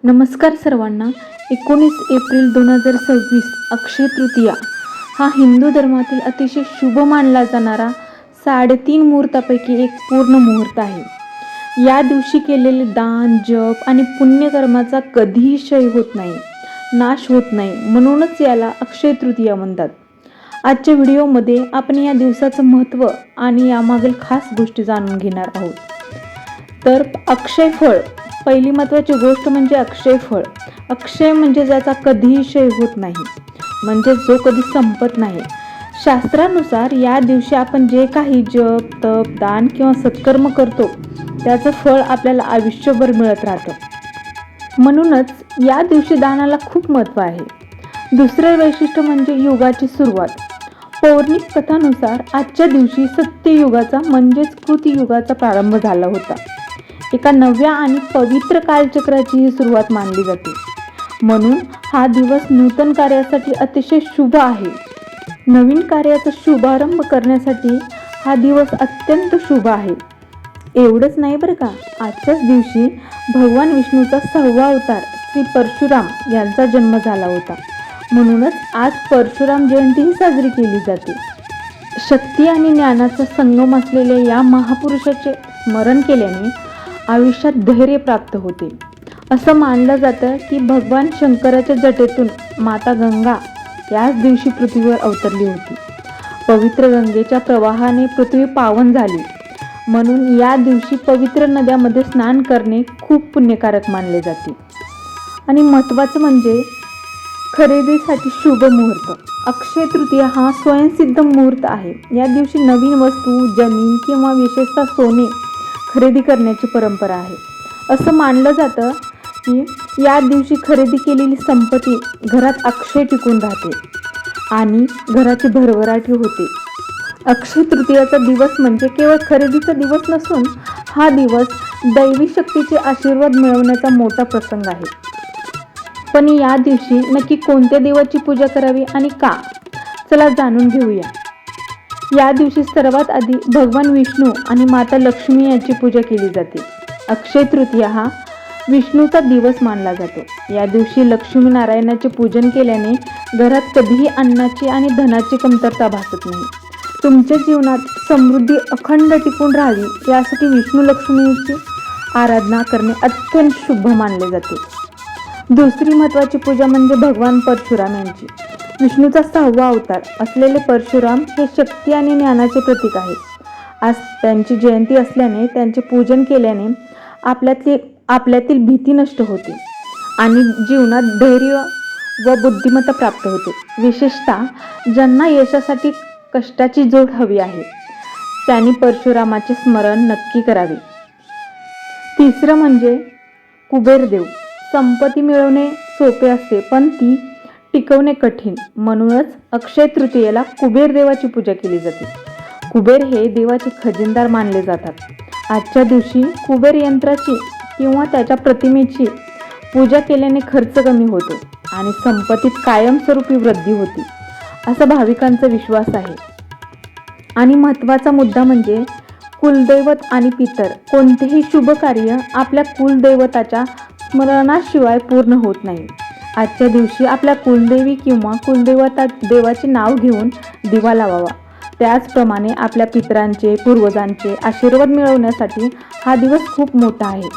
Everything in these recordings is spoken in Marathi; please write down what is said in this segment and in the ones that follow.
नमस्कार सर्वांना. 19 एप्रिल 2026 अक्षय तृतीया हा हिंदू धर्मातील अतिशय शुभ मानला जाणारा 3.5 मुहूर्तापैकी एक पूर्ण मुहूर्त आहे. या दिवशी केलेले दान, जप आणि पुण्यकर्माचा कधीही क्षय होत नाही, नाश होत नाही. म्हणूनच याला अक्षय तृतीया म्हणतात. आजच्या व्हिडिओमध्ये आपण या दिवसाचं महत्त्व आणि यामागील खास गोष्टी जाणून घेणार आहोत. तर अक्षय फळ, पहिली महत्त्वाची गोष्ट म्हणजे अक्षय फळ. अक्षय म्हणजे ज्याचा कधीही क्षय होत नाही, म्हणजे जो कधी संपत नाही. शास्त्रानुसार या दिवशी आपण जे काही जप, तप, दान किंवा सत्कर्म करतो त्याचं फळ आपल्याला आयुष्यभर मिळत राहतं. म्हणूनच या दिवशी दानाला खूप महत्त्व आहे. दुसरे वैशिष्ट्य म्हणजे युगाची सुरुवात. पौराणिक कथानुसार आजच्या दिवशी सत्ययुगाचा म्हणजेच कृतयुगाचा प्रारंभ झाला होता. एका नव्या आणि पवित्र कालचक्राची ही सुरुवात मानली जाते. म्हणून हा दिवस नूतन कार्यासाठी अतिशय शुभ आहे. नवीन कार्याचा शुभारंभ करण्यासाठी हा दिवस अत्यंत शुभ आहे. एवढंच नाही बरं का, आजच्याच दिवशी भगवान विष्णूचा 6वा अवतार श्री परशुराम यांचा जन्म झाला होता. म्हणूनच आज परशुराम जयंतीही साजरी केली जाते. शक्ती आणि ज्ञानाचा संगम असलेल्या या महापुरुषाचे स्मरण केल्याने आयुष्यात धैर्य प्राप्त होते. असं मानलं जातं की भगवान शंकराच्या जटेतून माता गंगा याच दिवशी पृथ्वीवर अवतरली होती. पवित्र गंगेच्या प्रवाहाने पृथ्वी पावन झाली. म्हणून या दिवशी पवित्र नद्यामध्ये स्नान करणे खूप पुण्यकारक मानले जाते. आणि महत्त्वाचं म्हणजे खरेदीसाठी शुभ मुहूर्त. अक्षय तृतीया हा स्वयंसिद्ध मुहूर्त आहे. या दिवशी नवीन वस्तू, जमीन किंवा विशेषतः सोने खरेदी करण्याची परंपरा आहे. असं मानलं जातं की या दिवशी खरेदी केलेली संपत्ती घरात अक्षय टिकून राहते आणि घराची भरभराटी होते. अक्षय तृतीयाचा दिवस म्हणजे केवळ खरेदीचा दिवस नसून हा दिवस दैवी शक्तीचे आशीर्वाद मिळवण्याचा मोठा प्रसंग आहे. पण या दिवशी नक्की कोणत्या देवाची पूजा करावी आणि का, चला जाणून घेऊया. या दिवशी सर्वात आधी भगवान विष्णू आणि माता लक्ष्मी यांची पूजा केली जाते. अक्षय तृतीया हा विष्णूचा दिवस मानला जातो. या दिवशी लक्ष्मीनारायणाचे पूजन केल्याने घरात कधीही अन्नाची आणि धनाची कमतरता भासत नाही. तुमच्या जीवनात समृद्धी अखंड टिकून राहावी यासाठी विष्णू लक्ष्मीची आराधना करणे अत्यंत शुभ मानले जाते. दुसरी महत्त्वाची पूजा म्हणजे भगवान परशुराम यांची. विष्णूचा 6वा अवतार असलेले परशुराम हे शक्ती आणि ज्ञानाचे प्रतीक आहेत. आज त्यांची जयंती असल्याने त्यांचे पूजन केल्याने आपल्यातील भीती नष्ट होते आणि जीवनात धैर्य व बुद्धिमत्ता प्राप्त होते. विशेषतः ज्यांना यशासाठी कष्टाची जोड हवी आहे त्यांनी परशुरामाचे स्मरण नक्की करावे. तिसरं म्हणजे कुबेरदेव. संपत्ती मिळवणे सोपे असते पण ती टिकवणे कठीण. म्हणूनच अक्षय तृतीयेला कुबेर देवाची पूजा केली जाते. कुबेर हे देवाचे खजिनदार मानले जातात. आजच्या दिवशी कुबेर यंत्राची किंवा त्याच्या प्रतिमेची पूजा केल्याने खर्च कमी होतो आणि संपत्तीत कायमस्वरूपी वृद्धी होते, असा भाविकांचा विश्वास आहे. आणि महत्त्वाचा मुद्दा म्हणजे कुलदैवत आणि पितर. कोणतेही शुभ कार्य आपल्या कुलदैवताच्या स्मरणाशिवाय पूर्ण होत नाही. आजच्या दिवशी आपल्या कुलदेवी किंवा कुलदैवता देवाचे नाव घेऊन दिवा लावावा. त्याचप्रमाणे आपल्या पितरांचे, पूर्वजांचे आशीर्वाद मिळवण्यासाठी हा दिवस खूप मोठा आहे.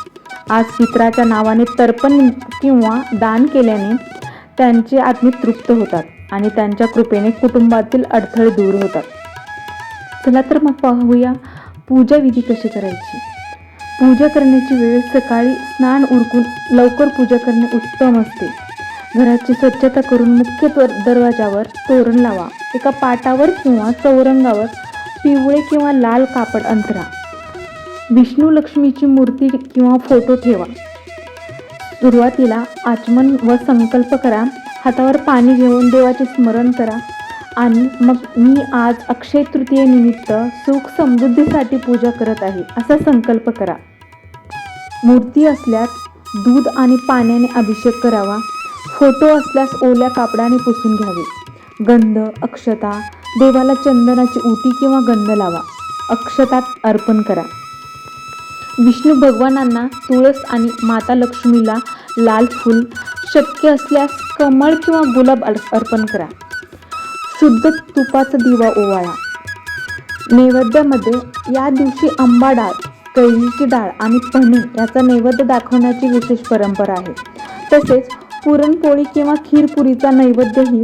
आज पितराच्या नावाने तर्पण किंवा दान केल्याने त्यांचे आत्मे तृप्त होतात आणि त्यांच्या कृपेने कुटुंबातील अडथळे दूर होतात. चला तर मग पाहूया पूजा विधी कशी करायची. पूजा करण्याची वेळ सकाळी स्नान उरकून लवकर पूजा करणे उत्तम असते. घराची स्वच्छता करून मुख्य दरवाजावर तोरण लावा. एका पाटावर किंवा चौरंगावर पिवळे किंवा लाल कापड अंथरा. विष्णू लक्ष्मीची मूर्ती किंवा फोटो ठेवा. सुरुवातीला आचमन व संकल्प करा. हातावर पाणी घेऊन देवाचे स्मरण करा आणि मग मी आज अक्षय तृतीयेनिमित्त सुख समृद्धीसाठी पूजा करत आहे असा संकल्प करा. मूर्ती असल्यास दूध आणि पाण्याने अभिषेक करावा. फोटो असल्यास ओल्या कापडाने पुसून घ्यावे. गंध, अक्षता, देवाला चंदनाची उटी किंवा गंध लावा. अक्षतात अर्पण करा. विष्णू भगवानांना तुळस आणि माता लक्ष्मीला लाल फूल, शक्य असल्यास कमळ किंवा गुलाब अर्पण करा. शुद्ध तुपाचा दिवा ओवाळा. नैवेद्यामध्ये या दिवशी आंबा डाळ, कैरीची डाळ आणि पन्हे याचा नैवेद्य दाखवण्याची विशेष परंपरा आहे. तसेच पुरणपोळी किंवा खीरपुरीचा नैवेद्यही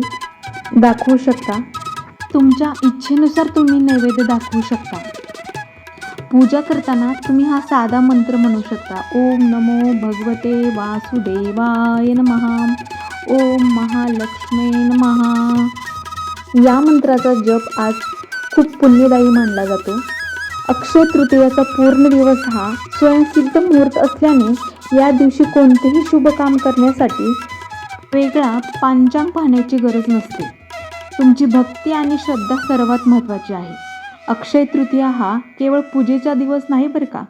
दाखवू शकता. तुमच्या इच्छेनुसार तुम्ही नैवेद्य दाखवू शकता. पूजा करताना तुम्ही हा साधा मंत्र म्हणू शकता. ओम नमो भगवते वासुदेवाय नमः. ओम महालक्ष्मी नमः. या मंत्राचा जप आज खूप पुण्यदायी मानला जातो. अक्षय तृतीयाचा पूर्ण दिवस हा स्वयंसिद्ध मुहूर्त असल्याने या दिवशी कोणतेही शुभ काम करण्यासाठी वेगळा पंचांग पाहण्याची गरज नसते. तुमची भक्ती आणि श्रद्धा सर्वात महत्त्वाची आहे. अक्षय तृतीया हा केवळ पूजेचा दिवस नाही बरं का,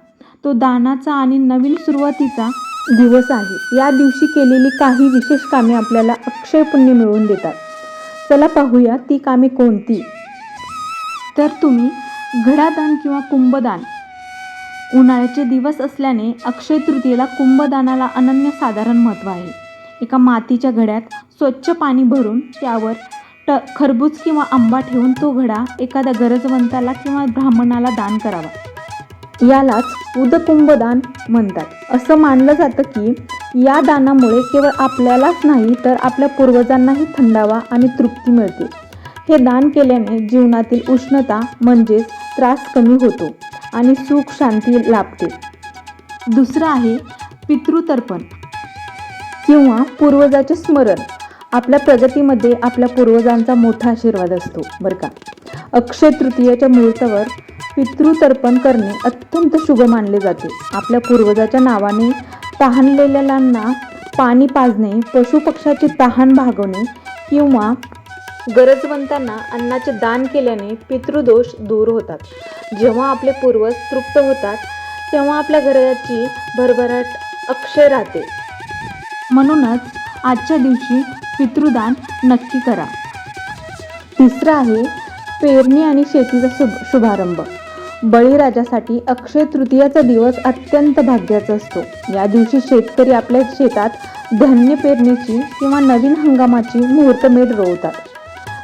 तो दानाचा आणि नवीन सुरुवातीचा दिवस आहे. या दिवशी केलेली काही विशेष कामे आपल्याला अक्षय पुण्य मिळवून देतात. चला पाहूया ती कामे कोणती. तर तुम्ही घडादान किंवा कुंभदान. उन्हाळ्याचे दिवस असल्याने अक्षय तृतीयेला कुंभदानाला अनन्यसाधारण महत्त्व आहे. एका मातीच्या घड्यात स्वच्छ पाणी भरून त्यावर खरबूज किंवा आंबा ठेवून तो घडा एखाद्या गरजवंताला किंवा ब्राह्मणाला दान करावा. यालाच उदकुंभदान म्हणतात. असं मानलं जातं की या दानामुळे केवळ आपल्यालाच नाही तर आपल्या पूर्वजांनाही थंडावा आणि तृप्ती मिळते. हे दान केल्याने जीवनातील उष्णता म्हणजेच त्रास कमी होतो आणि सुख शांती लाभते. दुसरं आहे पितृतर्पण किंवा पूर्वजाचे स्मरण. आपल्या प्रगतीमध्ये आपल्या पूर्वजांचा मोठा आशीर्वाद असतो बरं का. अक्षय तृतीयेच्या मुहूर्तावर पितृतर्पण करणे अत्यंत शुभ मानले जाते. आपल्या पूर्वजाच्या नावाने तहानलेल्यांना पाणी पाजणे, पशुपक्षाचे तहान भागवणे किंवा गरजवंतांना अन्नाचे दान केल्याने पितृदोष दूर होतात. जेव्हा आपले पूर्वज तृप्त होतात तेव्हा आपल्या घराची भरभराट अक्षय राहते. म्हणूनच आजच्या दिवशी पितृदान नक्की करा. तिसरं आहे पेरणी आणि शेतीचा शुभारंभ. बळीराजासाठी अक्षय तृतीयाचा दिवस अत्यंत भाग्याचा असतो. या दिवशी शेतकरी आपल्या शेतात धान्य पेरण्याची किंवा नवीन हंगामाची मुहूर्तमेढ रोवतात.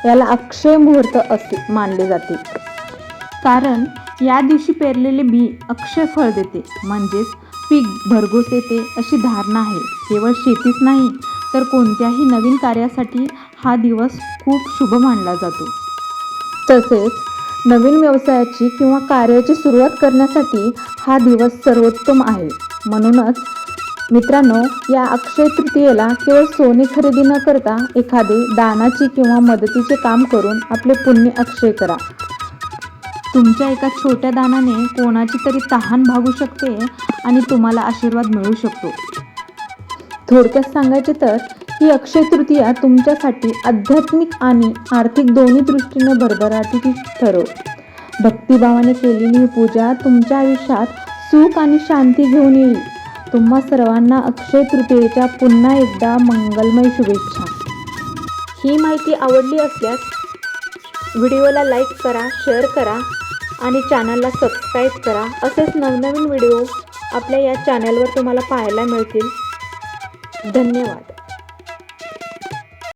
याला अक्षय मुहूर्त असे मानले जाते. कारण या दिवशी पेरलेले बी अक्षय फळ देते, म्हणजेच पीक भरघोस येते अशी धारणा आहे. केवळ शेतीच नाही तर कोणत्याही नवीन कार्यासाठी हा दिवस खूप शुभ मानला जातो. तसेच नवीन व्यवसायाची किंवा कार्याची सुरुवात करण्यासाठी हा दिवस सर्वोत्तम आहे. म्हणूनच मित्रांनो, या अक्षय तृतीयेला केवळ सोने खरेदी न करता एखादे दानाची किंवा मदतीचे काम करून आपले पुण्य अक्षय करा. तुमच्या एका छोट्या दानाने कोणाची तरी तहान भागू शकते आणि तुम्हाला आशीर्वाद मिळू शकतो. थोडक्यात सांगायचे तर ही अक्षय तृतीया तुमच्यासाठी आध्यात्मिक आणि आर्थिक दोन्ही दृष्टीने भरभराटीची ठरो. भक्तिभावाने केलेली ही पूजा तुमच्या आयुष्यात सुख आणि शांती घेऊन येईल. तुम्हा सर्वांना अक्षय तृतीयेच्या पुन्हा एकदा मंगलमय शुभेच्छा. ही माहिती आवडली असल्यास व्हिडिओला लाईक करा, शेअर करा आणि चॅनलला सबस्क्राईब करा. असेच नवनवीन व्हिडिओ आपल्या या चॅनलवर तुम्हाला पाहायला मिळतील. धन्यवाद.